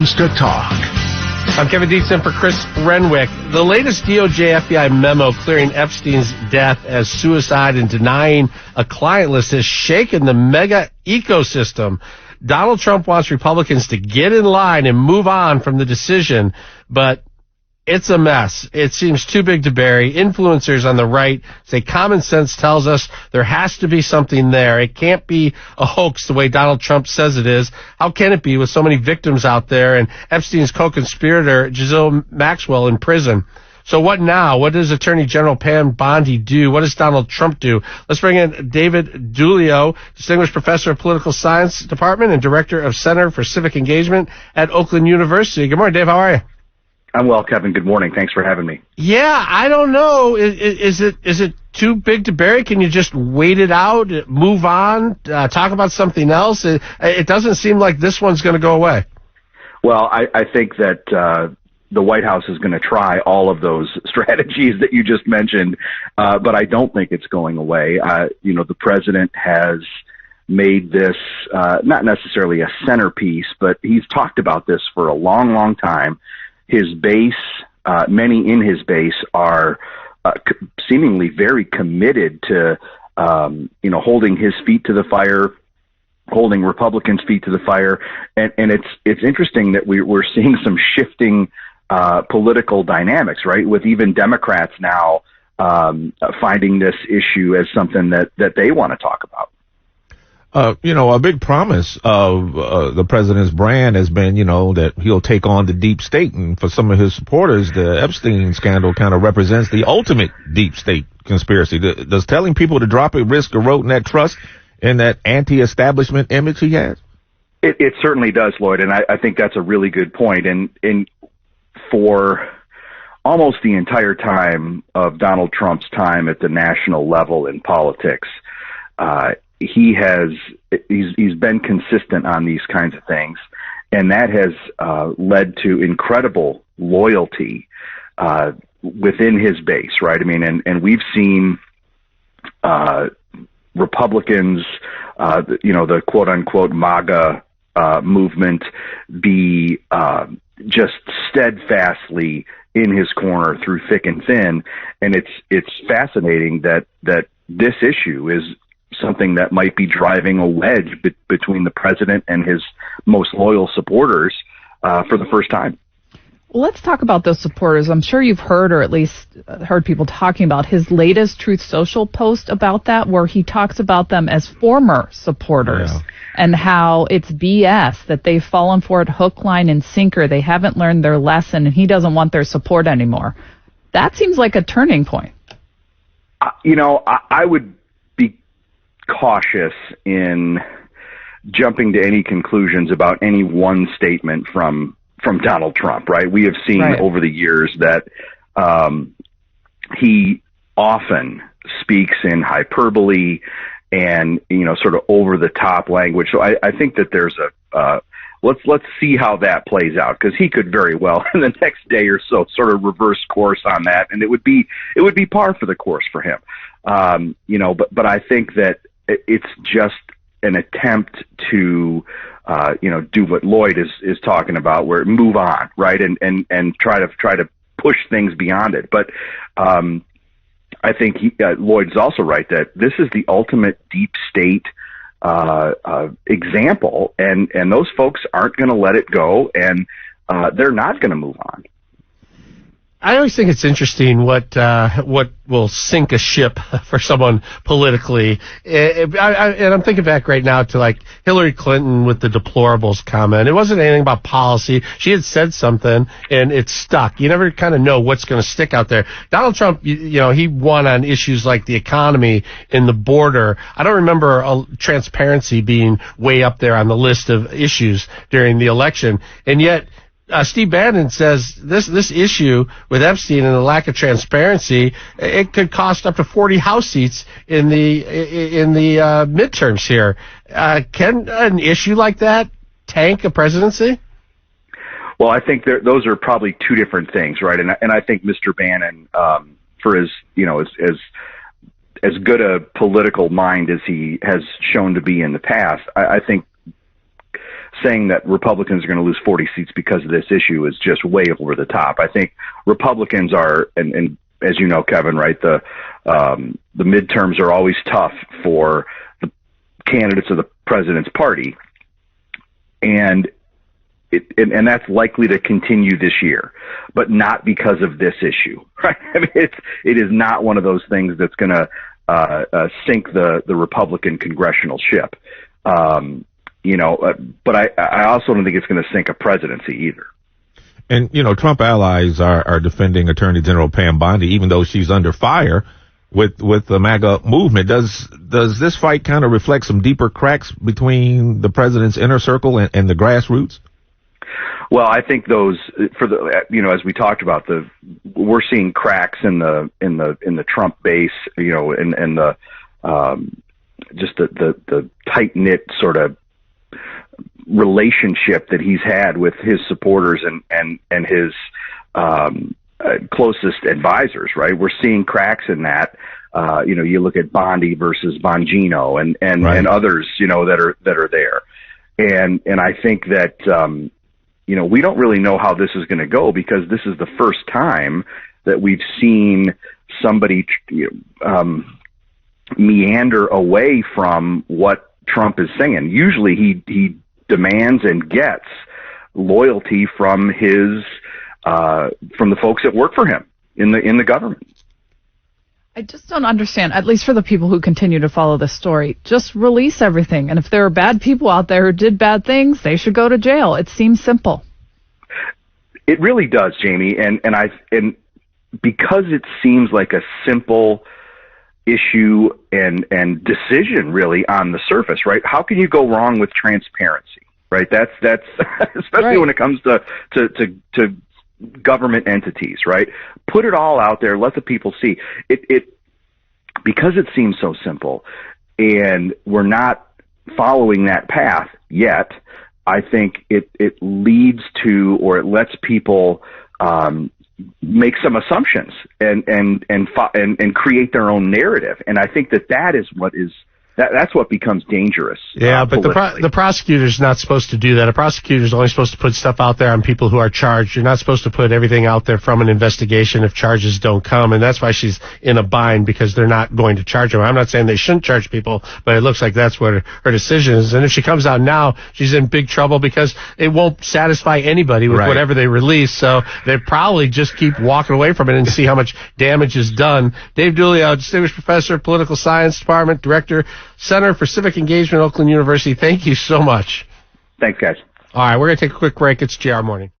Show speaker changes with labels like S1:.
S1: To talk.
S2: I'm Kevin Deason for Chris Renwick. The latest DOJ FBI memo clearing Epstein's death as suicide and denying a client list has shaken the mega ecosystem. Donald Trump wants Republicans to get in line and move on from the decision, but it's a mess. It seems too big to bury. Influencers on the right say common sense tells us there has to be something there. It can't be a hoax the way Donald Trump says it is. How can it be with so many victims out there and Epstein's co-conspirator, Ghislaine Maxwell, in prison? So what now? What does Attorney General Pam Bondi do? What does Donald Trump do? Let's bring in David Dulio, Distinguished Professor of Political Science Department and Director of Center for Civic Engagement at Oakland University. Good morning, Dave. How are you?
S3: I'm well, Kevin. Good morning. Thanks for having me.
S2: Yeah, I don't know. Is it too big to bury? Can you just wait it out, move on, talk about something else? It doesn't seem like this one's going to go away.
S3: Well, I think that the White House is going to try all of those strategies that you just mentioned, but I don't think it's going away. The president has made this not necessarily a centerpiece, but he's talked about this for a long, long time. His base, many in his base are seemingly very committed to, holding his feet to the fire, holding Republicans' feet to the fire. And it's interesting that we're seeing some shifting political dynamics, right? With even Democrats now finding this issue as something that they want to talk about.
S1: A big promise of the president's brand has been, that he'll take on the deep state. And for some of his supporters, the Epstein scandal kind of represents the ultimate deep state conspiracy. Does telling people to drop it risk eroding that trust and that anti-establishment image he has?
S3: It certainly does, Lloyd, and I think that's a really good point. And for almost the entire time of Donald Trump's time at the national level in politics, he's been consistent on these kinds of things, and that has led to incredible loyalty within his base, right? I mean, and we've seen Republicans, the quote unquote MAGA movement be just steadfastly in his corner through thick and thin, and it's fascinating that this issue is something that might be driving a wedge between the president and his most loyal supporters for the first time.
S4: Well, let's talk about those supporters. I'm sure you've heard, or at least heard people talking about his latest Truth Social post about that, where he talks about them as former supporters and how it's BS, that they've fallen for it hook, line, and sinker. They haven't learned their lesson, and he doesn't want their support anymore. That seems like a turning point.
S3: I would be cautious in jumping to any conclusions about any one statement from Donald Trump, right? We have seen over the years that he often speaks in hyperbole and, sort of over the top language. So I think that there's let's see how that plays out, because he could very well in the next day or so sort of reverse course on that, and it would be par for the course for him. But I think that it's just an attempt to do what Lloyd is talking about, where move on, right, and try to push things beyond it. But I think Lloyd's also right that this is the ultimate deep state example, and those folks aren't going to let it go, and they're not going to move on.
S2: I always think it's interesting what will sink a ship for someone politically. And I'm thinking back right now to like Hillary Clinton with the deplorables comment. It wasn't anything about policy. She had said something and it stuck. You never kind of know what's going to stick out there. Donald Trump, he won on issues like the economy and the border. I don't remember transparency being way up there on the list of issues during the election. And yet, Steve Bannon says this issue with Epstein and the lack of transparency, it could cost up to 40 House seats in the midterms here. Can an issue like that tank a presidency?
S3: Well, I think those are probably two different things, right? And I think Mr. Bannon, for his as good a political mind as he has shown to be in the past, I think saying that Republicans are going to lose 40 seats because of this issue is just way over the top. I think Republicans are, and as you know, Kevin, right, the midterms are always tough for the candidates of the president's party, and that's likely to continue this year, but not because of this issue, right? I mean, it is not one of those things that's going to sink the Republican congressional ship. But I also don't think it's going to sink a presidency either.
S1: And, Trump allies are defending Attorney General Pam Bondi, even though she's under fire with the MAGA movement. Does this fight kind of reflect some deeper cracks between the president's inner circle and the grassroots?
S3: Well, I think those, as we talked about, we're seeing cracks in the Trump base, and the just the tight knit sort of relationship that he's had with his supporters and his closest advisors, right? We're seeing cracks in that. You look at Bondi versus Bongino and
S1: right.
S3: and others, that are there. And I think that, we don't really know how this is going to go, because this is the first time that we've seen somebody meander away from what Trump is saying. Usually he demands and gets loyalty from from the folks that work for him in the government.
S4: I just don't understand, at least for the people who continue to follow this story. Just release everything. And if there are bad people out there who did bad things, they should go to jail. It seems simple.
S3: It really does, Jamie. And because it seems like a simple issue and decision really on the surface, right? How can you go wrong with transparency, right? That's especially
S4: right.
S3: when it comes to government entities, right? Put it all out there. Let the people see it, because it seems so simple, and we're not following that path yet. I think it leads to, or it lets people make some assumptions and create their own narrative. And I think that is what is. That's what becomes dangerous.
S2: Yeah, but the prosecutor's not supposed to do that. A prosecutor's only supposed to put stuff out there on people who are charged. You're not supposed to put everything out there from an investigation if charges don't come, and that's why she's in a bind, because they're not going to charge her. I'm not saying they shouldn't charge people, but it looks like that's what her decision is. And if she comes out now, she's in big trouble, because it won't satisfy anybody with
S1: right.
S2: whatever they release. So they probably just keep walking away from it and see how much damage is done. Dave Dooley, Distinguished Professor, Political Science Department, Director, Center for Civic Engagement, Oakland University. Thank you so much.
S3: Thanks, guys.
S2: All right, we're going to take a quick break. It's JR Morning.